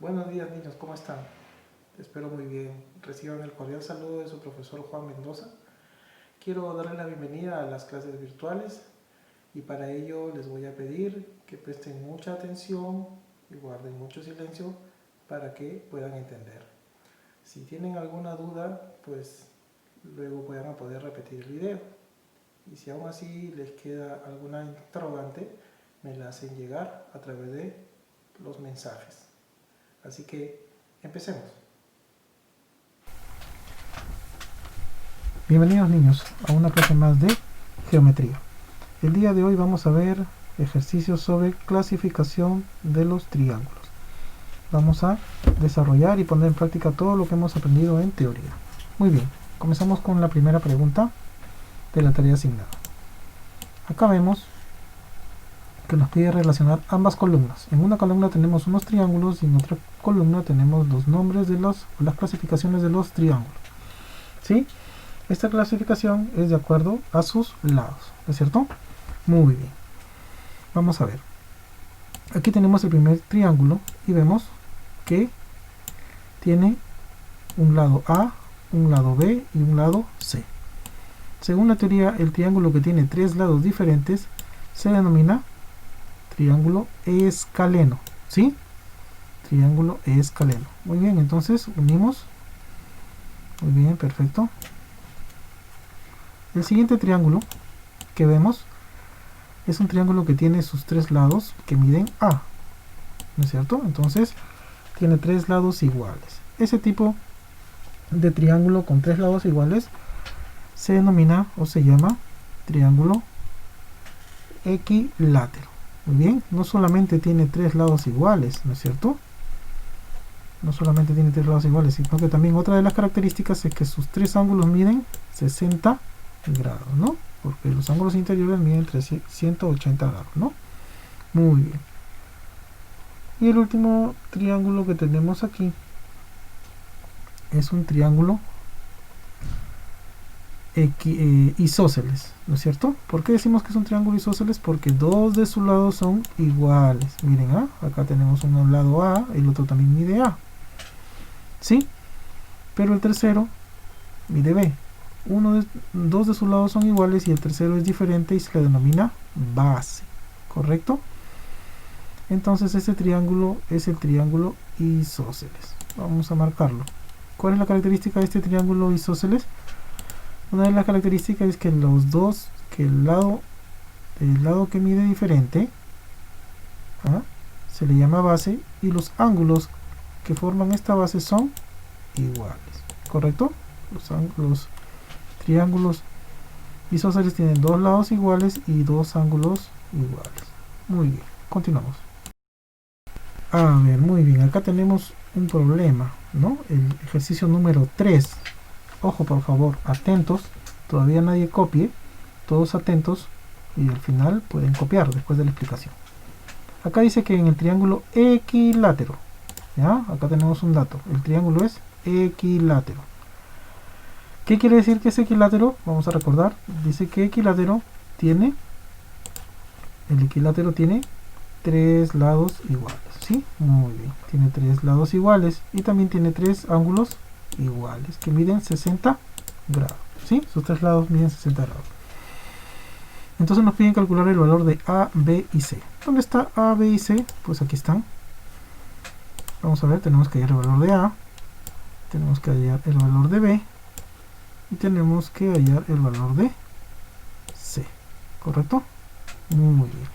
Buenos días niños, ¿cómo están? Espero muy bien. Reciban el cordial saludo de su profesor Juan Mendoza. Quiero darles la bienvenida a las clases virtuales y para ello les voy a pedir que presten mucha atención y guarden mucho silencio para que puedan entender. Si tienen alguna duda, pues luego puedan poder repetir el video. Y si aún así les queda alguna interrogante, me la hacen llegar a través de los mensajes. Así que empecemos. Bienvenidos niños a una clase más de geometría. El día de hoy vamos a ver ejercicios sobre clasificación de los triángulos. Vamos a desarrollar y poner en práctica todo lo que hemos aprendido en teoría. Muy bien, comenzamos con la primera pregunta de la tarea asignada. Acá vemos que nos pide relacionar ambas columnas. En una columna tenemos unos triángulos y en otra columna tenemos los nombres de las clasificaciones de los triángulos. ¿Sí? Esta clasificación es de acuerdo a sus lados, ¿es cierto? Muy bien. Vamos a ver. Aquí tenemos el primer triángulo y vemos que tiene un lado A, un lado B y un lado C. Según la teoría, el triángulo que tiene tres lados diferentes se denomina triángulo escaleno, ¿sí? Triángulo escaleno. Muy bien, entonces unimos. Muy bien, perfecto. El siguiente triángulo que vemos es un triángulo que tiene sus tres lados que miden A, ¿no es cierto? Entonces tiene tres lados iguales. Ese tipo de triángulo con tres lados iguales se denomina o se llama triángulo equilátero. Muy bien, no solamente tiene tres lados iguales, ¿no es cierto? No solamente tiene tres lados iguales, sino que también otra de las características es que sus tres ángulos miden 60 grados, ¿no? Porque los ángulos interiores miden 180 grados, ¿no? Muy bien. Y el último triángulo que tenemos aquí es un triángulo isósceles, ¿no es cierto? ¿Por qué decimos que es un triángulo isósceles? Porque dos de sus lados son iguales. Miren, acá tenemos un lado A, el otro también mide A, ¿sí? Pero el tercero mide B. Dos de sus lados son iguales y el tercero es diferente y se le denomina base, ¿correcto? Entonces este triángulo es el triángulo isósceles. Vamos a marcarlo. ¿Cuál es la característica de este triángulo isósceles? Una de las características es que el lado que mide diferente se le llama base y los ángulos que forman esta base son iguales, ¿correcto? Los triángulos isósceles tienen dos lados iguales y dos ángulos iguales. Muy bien, continuamos. A ver, muy bien, acá tenemos un problema, ¿no? El ejercicio número 3. Ojo, por favor, atentos, todavía nadie copie, todos atentos y al final pueden copiar después de la explicación. Acá dice que en el triángulo equilátero, ¿ya? Acá tenemos un dato, el triángulo es equilátero. ¿Qué quiere decir que es equilátero? Vamos a recordar, dice que el equilátero tiene tres lados iguales, ¿sí? Muy bien, tiene tres lados iguales y también tiene tres ángulos iguales que miden 60 grados, ¿sí? Sus tres lados miden 60 grados. Entonces nos piden calcular el valor de A, B y C. ¿Dónde está A, B y C? Pues aquí están. Vamos a ver, tenemos que hallar el valor de A, tenemos que hallar el valor de B y tenemos que hallar el valor de C, ¿correcto? Muy bien.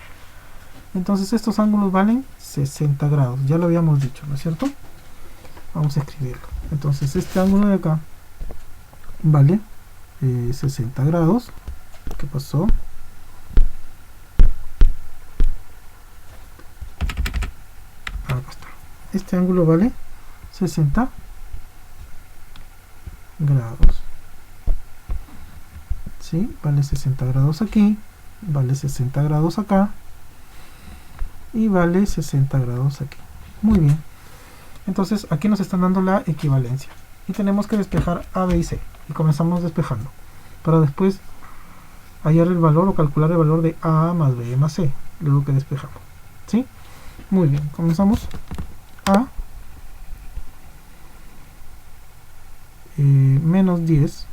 Entonces estos ángulos valen 60 grados, ya lo habíamos dicho, ¿no es cierto? Vamos a escribirlo. Entonces este ángulo de acá vale 60 grados. ¿Qué pasó? Acá está. Este ángulo vale 60 grados. ¿Sí? Vale 60 grados aquí, vale 60 grados acá y vale 60 grados aquí. Muy bien. Entonces aquí nos están dando la equivalencia y tenemos que despejar A, B y C y comenzamos despejando para después hallar el valor o calcular el valor de A más B más C luego que despejamos, ¿sí? Muy bien, comenzamos. A menos 10,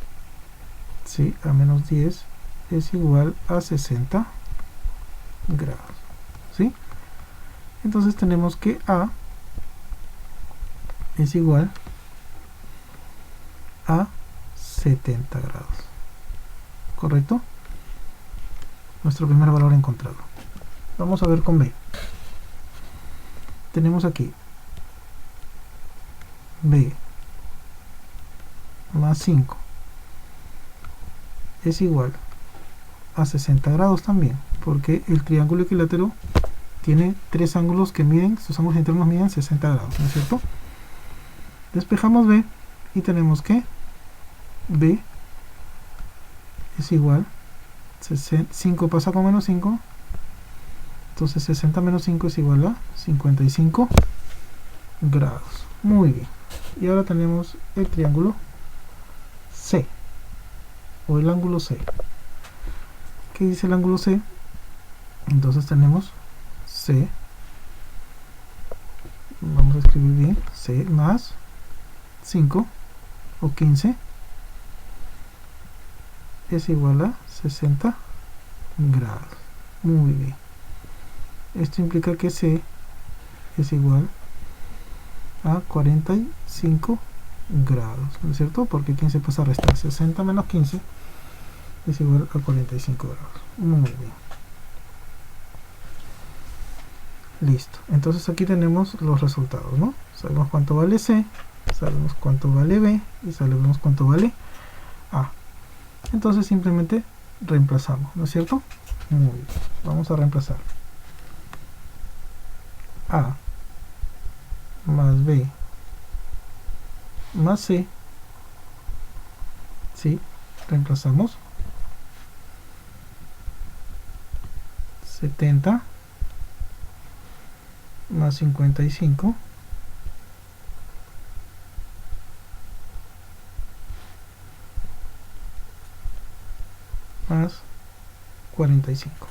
¿sí? A menos 10 es igual a 60 grados, ¿sí? Entonces tenemos que A es igual a 70 grados, ¿correcto? Nuestro primer valor encontrado. Vamos a ver con B. Tenemos aquí B más 5 es igual a 60 grados también, porque el triángulo equilátero tiene tres ángulos que miden, sus ángulos internos miden 60 grados, ¿no es cierto? Despejamos B y tenemos que B es igual, 5 pasa con menos 5, entonces 60 menos 5 es igual a 55 grados. Muy bien. Y ahora tenemos el triángulo C, o el ángulo C. ¿Qué dice el ángulo C? Entonces tenemos C, vamos a escribir bien, C más 5 o 15 es igual a 60 grados. Muy bien. Esto implica que C es igual a 45 grados, ¿no es cierto? Porque 15 pasa a restar. 60 menos 15 es igual a 45 grados. Muy bien. Listo. Entonces aquí tenemos los resultados, ¿no? Sabemos cuánto vale C, sabemos cuánto vale B y sabemos cuánto vale A. Entonces simplemente reemplazamos, ¿no es cierto? Muy bien. Vamos a reemplazar A más B más C, ¿sí? Reemplazamos 70 más 55 más 45.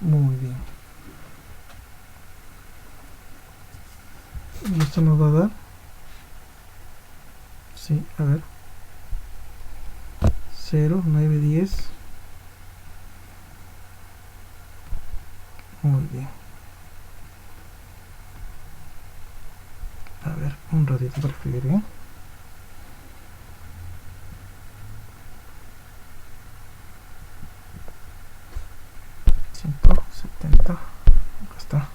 Muy bien. Y esto nos va a dar, sí, a ver, 0, 9, 10. Muy bien. A ver, un ratito para escribir bien. Acá está,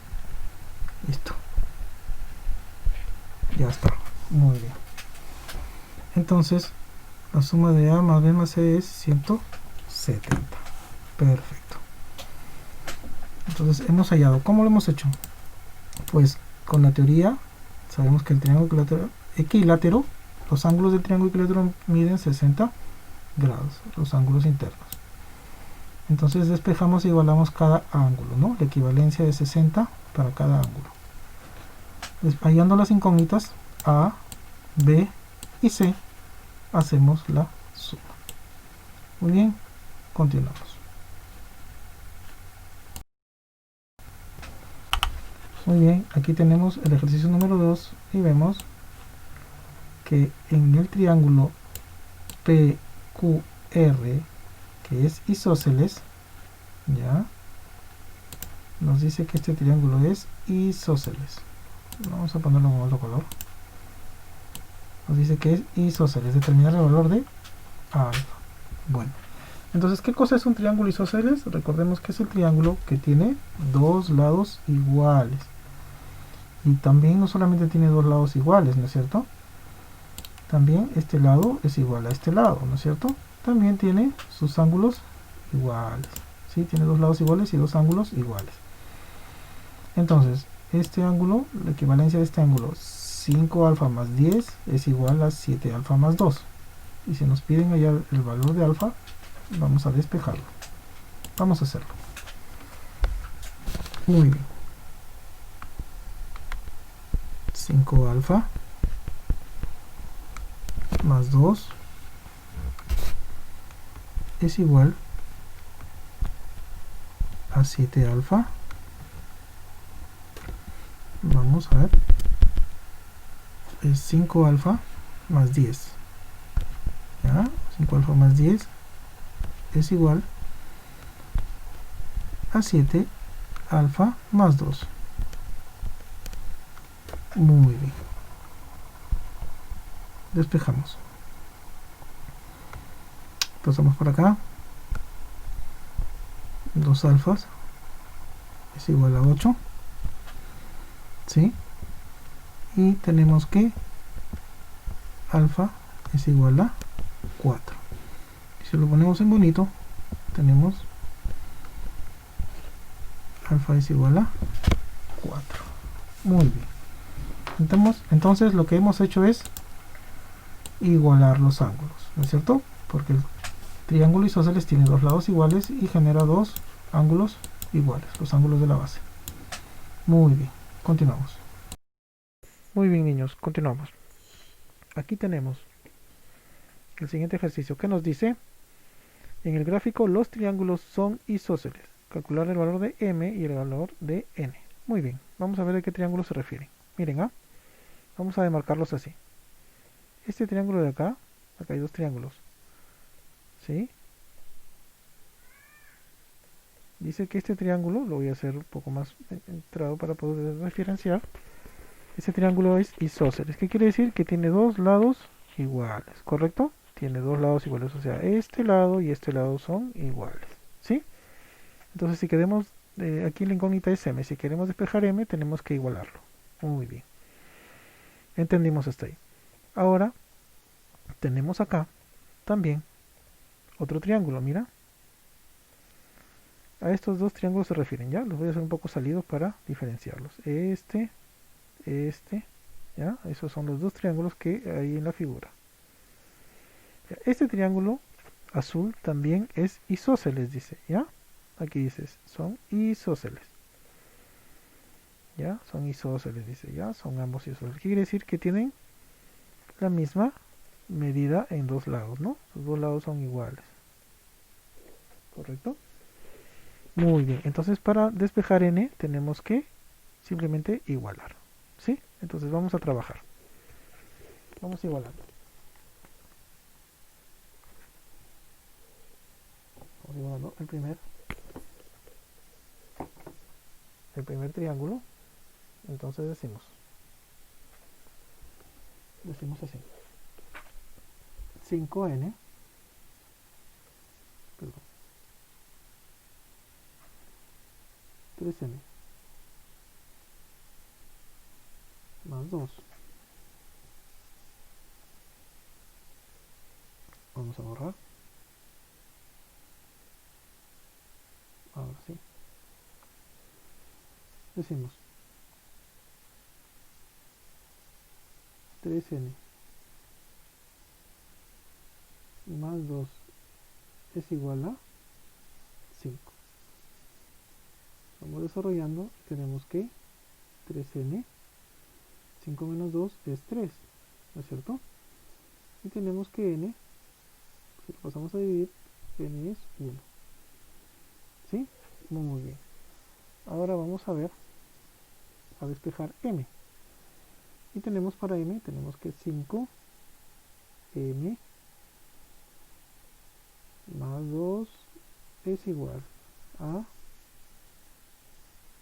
listo, ya está, muy bien. Entonces la suma de A más B más C es 170. Perfecto. Entonces hemos hallado. ¿Cómo lo hemos hecho? Pues con la teoría sabemos que el triángulo equilátero, los ángulos del triángulo equilátero miden 60 grados, los ángulos internos. Entonces despejamos e igualamos cada ángulo, ¿no? La equivalencia de 60 para cada ángulo. Hallando las incógnitas A, B y C, hacemos la suma. Muy bien, continuamos. Muy bien, aquí tenemos el ejercicio número 2 y vemos que en el triángulo PQR, que es isósceles, ya nos dice que este triángulo es isósceles. Vamos a ponerlo con otro color. Nos dice que es isósceles, determinar el valor de alfa. Bueno, entonces, ¿qué cosa es un triángulo isósceles? Recordemos que es el triángulo que tiene dos lados iguales. Y también no solamente tiene dos lados iguales, ¿no es cierto? También este lado es igual a este lado, ¿no es cierto? También tiene sus ángulos iguales, ¿sí? Tiene dos lados iguales y dos ángulos iguales. Entonces, este ángulo, la equivalencia de este ángulo, 5 alfa más 10 es igual a 7 alfa más 2. Y si nos piden hallar el valor de alfa, vamos a despejarlo. Vamos a hacerlo. Muy bien. 5 alfa más 2 es igual a 7 alfa. Vamos a ver. Es 5 alfa más 10. ¿Ya? 5 alfa más 10 es igual a 7 alfa más 2. Muy bien. Despejamos. Pasamos por acá. 2 alfas es igual a 8. ¿Sí? Y tenemos que alfa es igual a 4. Y si lo ponemos en bonito, tenemos alfa es igual a 4. Muy bien. Entonces lo que hemos hecho es igualar los ángulos, ¿no es cierto? Porque el triángulo isósceles tiene dos lados iguales y genera dos ángulos iguales, los ángulos de la base. Muy bien, continuamos. Muy bien, niños, continuamos. Aquí tenemos el siguiente ejercicio que nos dice: en el gráfico los triángulos son isósceles. Calcular el valor de m y el valor de n. Muy bien, vamos a ver a qué triángulo se refieren. Miren, vamos a demarcarlos así. Este triángulo de acá hay dos triángulos, ¿sí? Dice que este triángulo, lo voy a hacer un poco más entrado para poder diferenciar. Este triángulo es isósceles. ¿Qué quiere decir? Que tiene dos lados iguales, ¿correcto? Tiene dos lados iguales, o sea, este lado y este lado son iguales, ¿sí? Entonces, si queremos, aquí la incógnita es m. Si queremos despejar m, tenemos que igualarlo. Muy bien. Entendimos hasta ahí. Ahora, tenemos acá también otro triángulo, mira. A estos dos triángulos se refieren, ¿ya? Los voy a hacer un poco salidos para diferenciarlos. Este, ¿ya? Esos son los dos triángulos que hay en la figura. Este triángulo azul también es isósceles, dice, ¿ya? Aquí dices, son isósceles. ¿Ya? Son isósceles, dice, ¿ya? Son ambos isósceles. ¿Qué quiere decir? Que tienen la misma medida en dos lados, ¿no? Los dos lados son iguales. ¿Correcto? Muy bien. Entonces, para despejar n, tenemos que simplemente igualar. ¿Sí? Entonces, vamos a trabajar. Vamos igualando. Vamos igualando el primer triángulo. Entonces decimos así: 5n, perdón, 3n más 2. Vamos a borrar. Ahora sí. Decimos 3n más 2 es igual a 5. Vamos desarrollando. Tenemos que 3n, 5 menos 2 es 3, ¿no es cierto? Y tenemos que n, si lo pasamos a dividir, n es 1. ¿Sí? Muy bien. Ahora vamos a ver, a despejar m. Y tenemos para m, tenemos que 5m más 2 es igual a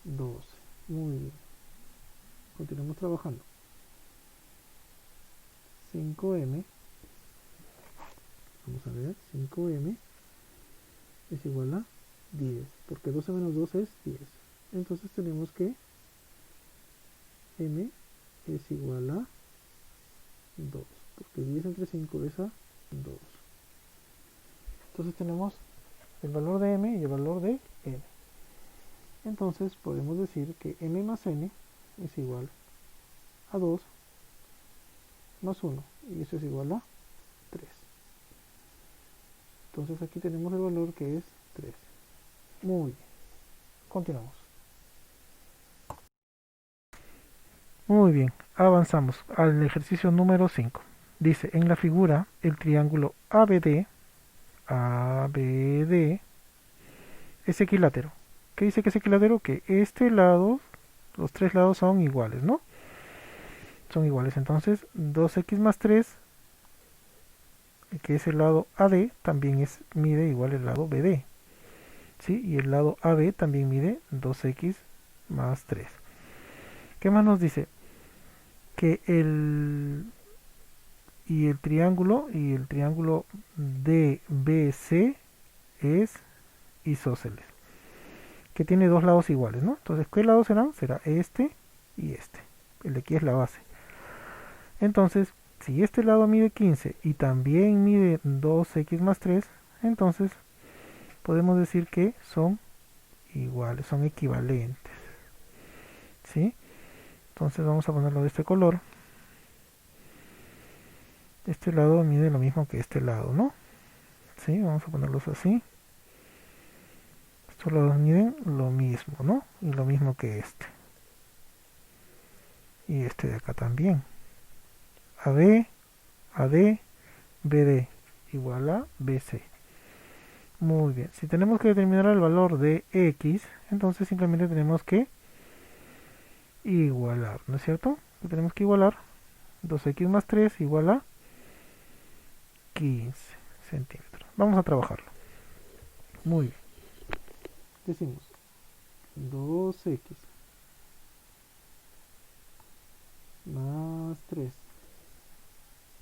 12. Muy bien. Continuamos trabajando. 5m, vamos a ver, 5m es igual a 10, porque 12 menos 2 es 10. Entonces tenemos que m es igual a 2, porque 10 entre 5 es a 2. Entonces tenemos el valor de m y el valor de n. Entonces podemos decir que m más n es igual a 2 más 1, y eso es igual a 3. Entonces aquí tenemos el valor que es 3. Muy bien. Continuamos. Muy bien, avanzamos al ejercicio número 5. Dice, en la figura, el triángulo ABD es equilátero. ¿Qué dice que es equilátero? Que este lado, los tres lados son iguales, ¿no? Son iguales. Entonces, 2x más 3 que es el lado AD, también mide igual el lado BD. ¿Sí? Y el lado AB también mide 2x más 3. ¿Qué más nos dice? Que el triángulo DBC es isósceles, que tiene dos lados iguales, ¿no? Entonces, ¿qué lados serán? Será este y este. El de aquí es la base. Entonces, si este lado mide 15 y también mide 2x más 3, entonces podemos decir que son iguales, son equivalentes. ¿Sí? Entonces vamos a ponerlo de este color. Este lado mide lo mismo que este lado, ¿no? ¿Sí? Vamos a ponerlos así. Estos lados miden lo mismo, ¿no? Y lo mismo que este. Y este de acá también. AB, AD, BD igual a BC. Muy bien. Si tenemos que determinar el valor de X, entonces simplemente tenemos que igualar, ¿no es cierto? Tenemos que igualar 2x más 3 igual a 15 centímetros. Vamos a trabajarlo. Muy bien. Decimos 2x más 3,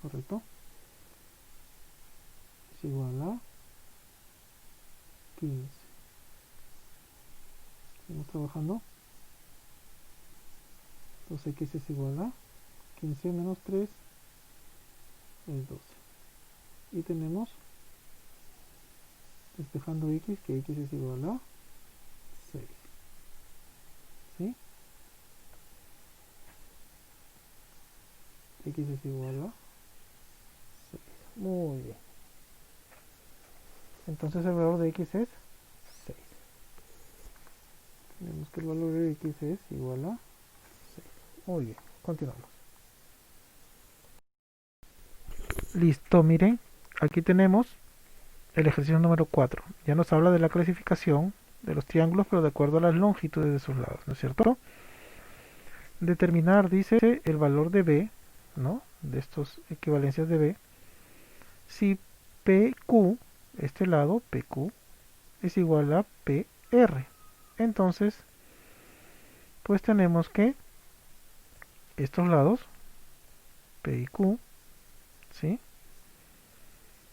¿correcto? Es igual a 15. Estamos trabajando. 2x es igual a 15 menos 3 es 12. Y tenemos, despejando x, que x es igual a 6. ¿Sí? X es igual a 6. Muy bien. Entonces el valor de x es 6. Tenemos que el valor de x es igual a 6. Muy bien, continuamos. Listo, miren, aquí tenemos el ejercicio número 4. Ya nos habla de la clasificación de los triángulos, pero de acuerdo a las longitudes de sus lados, ¿no es cierto? Determinar, dice, el valor de b, ¿no? De estas equivalencias de b, si PQ, este lado, PQ, es igual a PR. Entonces, pues tenemos que estos lados, P y Q, ¿sí?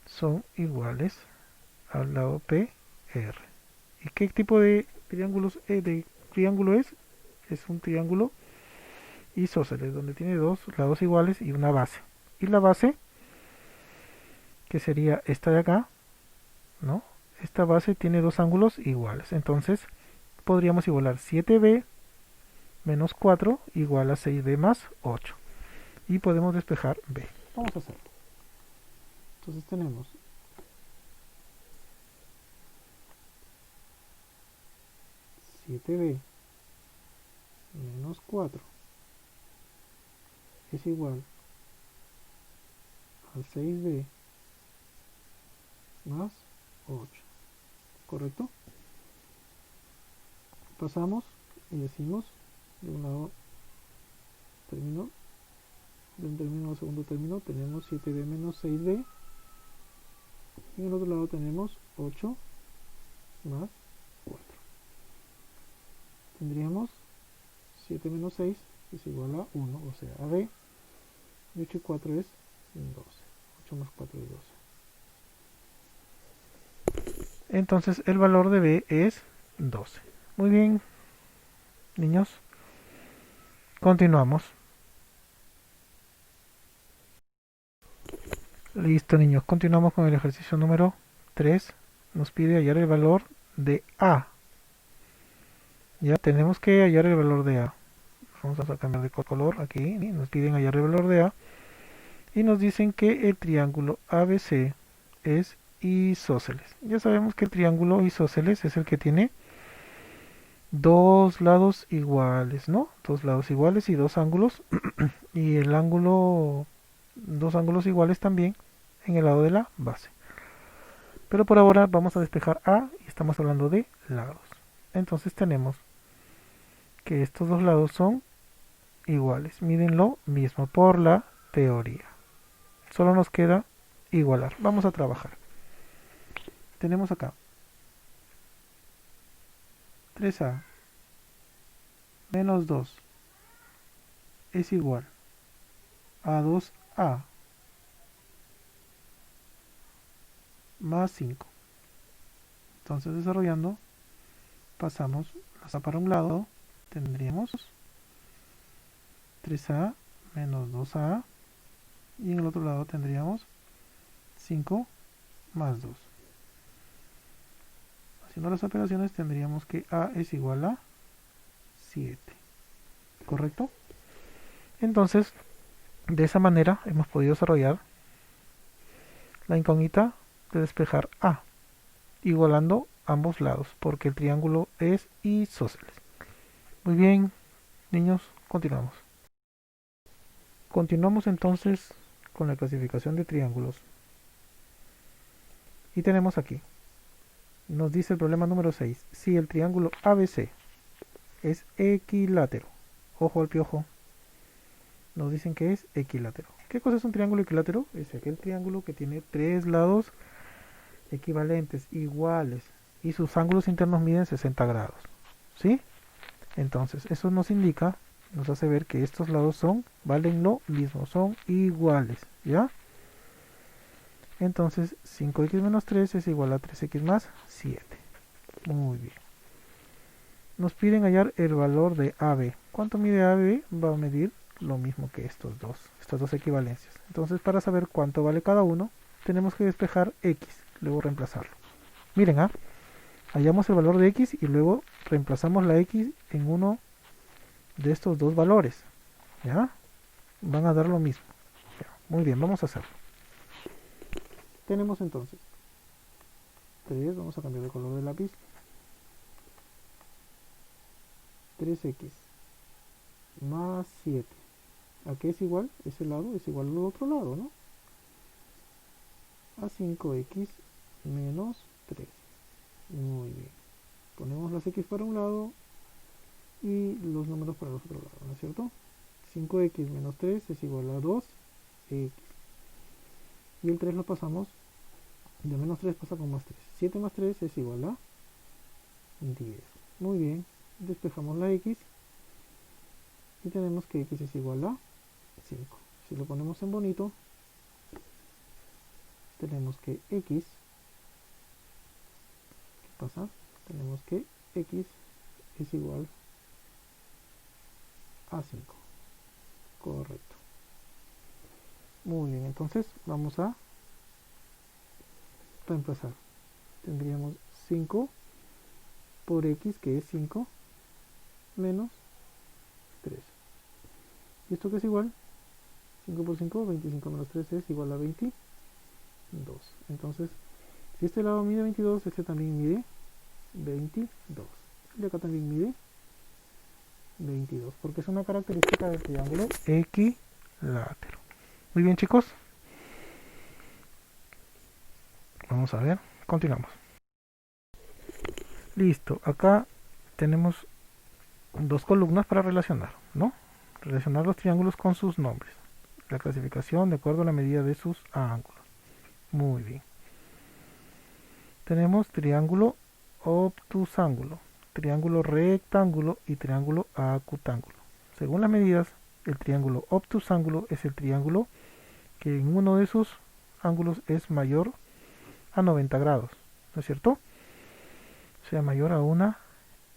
Son iguales al lado PR. ¿Y qué tipo de triángulo es? Es un triángulo isósceles, donde tiene dos lados iguales y una base. Y la base, que sería esta de acá, ¿no? Esta base tiene dos ángulos iguales. Entonces, podríamos igualar 7b menos 4 igual a 6b más 8. Y podemos despejar b. Vamos a hacerlo. Entonces tenemos 7b menos 4 es igual a 6b más 8. ¿Correcto? Pasamos y decimos de un lado término, de un término al segundo término tenemos 7b menos 6b y en el otro lado tenemos 8 más 4. Tendríamos 7 menos 6 es igual a 1, o sea, a b, y 8 y 4 es 12. 8 más 4 es 12. Entonces el valor de b es 12. Muy bien, niños. Continuamos. Listo, niños. Continuamos con el ejercicio número 3. Nos pide hallar el valor de a. Ya tenemos que hallar el valor de a. Vamos a cambiar de color aquí. Nos piden hallar el valor de a. Y nos dicen que el triángulo ABC es isósceles. Ya sabemos que el triángulo isósceles es el que tiene dos lados iguales, ¿no? Dos lados iguales y dos ángulos. Y el ángulo, dos ángulos iguales también en el lado de la base. Pero por ahora vamos a despejar A y estamos hablando de lados. Entonces tenemos que estos dos lados son iguales, miden lo mismo por la teoría. Solo nos queda igualar. Vamos a trabajar. Tenemos acá 3a menos 2 es igual a 2a más 5. Entonces, desarrollando, pasamos hasta para un lado, tendríamos 3a menos 2a, y en el otro lado tendríamos 5 más 2. Haciendo las operaciones tendríamos que a es igual a 7. ¿Correcto? Entonces, de esa manera hemos podido desarrollar la incógnita de despejar a, igualando ambos lados, porque el triángulo es isósceles. Muy bien, niños, continuamos. Continuamos entonces con la clasificación de triángulos. Y tenemos aquí, nos dice el problema número 6, si el triángulo ABC es equilátero. Ojo al piojo. Nos dicen que es equilátero. ¿Qué cosa es un triángulo equilátero? Es aquel triángulo que tiene tres lados equivalentes, iguales, y sus ángulos internos miden 60 grados. ¿Sí? Entonces, eso nos indica, nos hace ver que estos lados valen lo mismo, son iguales. ¿Ya? Entonces, 5x menos 3 es igual a 3x más 7. Muy bien. Nos piden hallar el valor de AB. ¿Cuánto mide AB? Va a medir lo mismo que estas dos equivalencias. Entonces, para saber cuánto vale cada uno, tenemos que despejar x, luego reemplazarlo. Miren, hallamos el valor de x y luego reemplazamos la x en uno de estos dos valores. ¿Ya? Van a dar lo mismo. Ya, muy bien, vamos a hacerlo. Tenemos entonces 3, vamos a cambiar de color de lápiz. 3x más 7. ¿A qué es igual? Ese lado es igual al otro lado, ¿no? A 5x menos 3. Muy bien. Ponemos las x para un lado y los números para el otro lado, ¿no es cierto? 5x menos 3 es igual a 2x. Y el 3 lo pasamos, de menos 3 pasa con más 3. 7 más 3 es igual a 10. Muy bien. Despejamos la x y tenemos que x es igual a 5. Si lo ponemos en bonito, tenemos que x, ¿qué pasa? Tenemos que x es igual a 5. Correcto. Muy bien, entonces vamos a reemplazar. Tendríamos 5 por x, que es 5, menos 3. ¿Y esto qué es igual? 5 por 5, 25 menos 3 es igual a 22. Entonces, si este lado mide 22, este también mide 22. Y acá también mide 22, porque es una característica del triángulo equilátero. Muy bien, chicos. Vamos a ver, continuamos. Listo, acá tenemos dos columnas para relacionar, ¿no? Relacionar los triángulos con sus nombres. La clasificación de acuerdo a la medida de sus ángulos. Muy bien. Tenemos triángulo obtusángulo, triángulo rectángulo y triángulo acutángulo. Según las medidas, el triángulo obtusángulo es el triángulo que en uno de sus ángulos es mayor a 90 grados, ¿no es cierto? O sea, mayor a una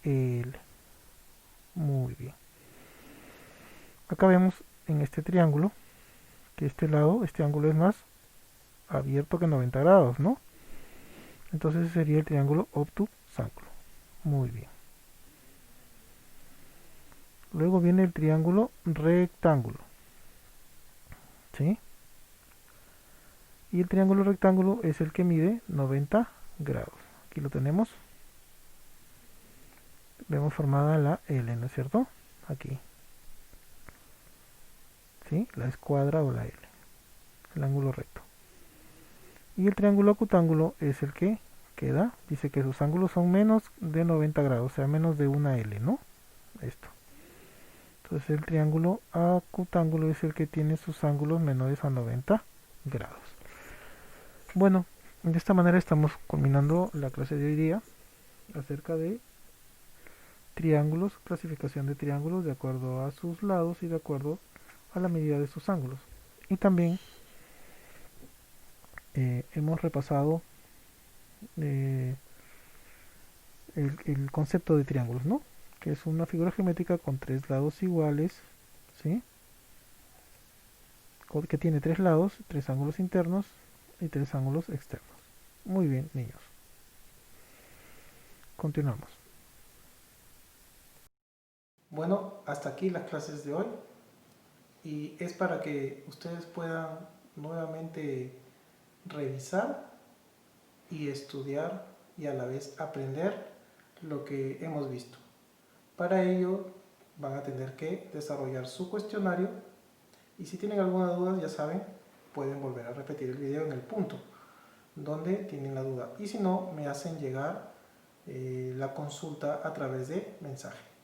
L. Muy bien. Acá vemos en este triángulo que este ángulo es más abierto que 90 grados, ¿no? Entonces ese sería el triángulo obtusángulo. Muy bien. Luego viene el triángulo rectángulo. ¿Sí? Y el triángulo rectángulo es el que mide 90 grados. Aquí lo tenemos. Vemos formada la L, ¿no es cierto? Aquí. ¿Sí? La escuadra o la L. El ángulo recto. Y el triángulo acutángulo es el que queda. Dice que sus ángulos son menos de 90 grados, o sea, menos de una L, ¿no? Esto. Entonces el triángulo acutángulo es el que tiene sus ángulos menores a 90 grados. Bueno, de esta manera estamos culminando la clase de hoy día acerca de triángulos, clasificación de triángulos de acuerdo a sus lados y de acuerdo a la medida de sus ángulos. Y también hemos repasado eh, el concepto de triángulos, ¿no? Que es una figura geométrica con tres lados iguales, ¿sí? Que tiene tres lados, tres ángulos internos y tres ángulos externos. Muy bien, niños. Continuamos. Bueno, hasta aquí las clases de hoy y es para que ustedes puedan nuevamente revisar y estudiar y a la vez aprender lo que hemos visto. Para ello van a tener que desarrollar su cuestionario y si tienen alguna duda, ya saben, pueden volver a repetir el video en el punto donde tienen la duda y si no, me hacen llegar la consulta a través de mensaje.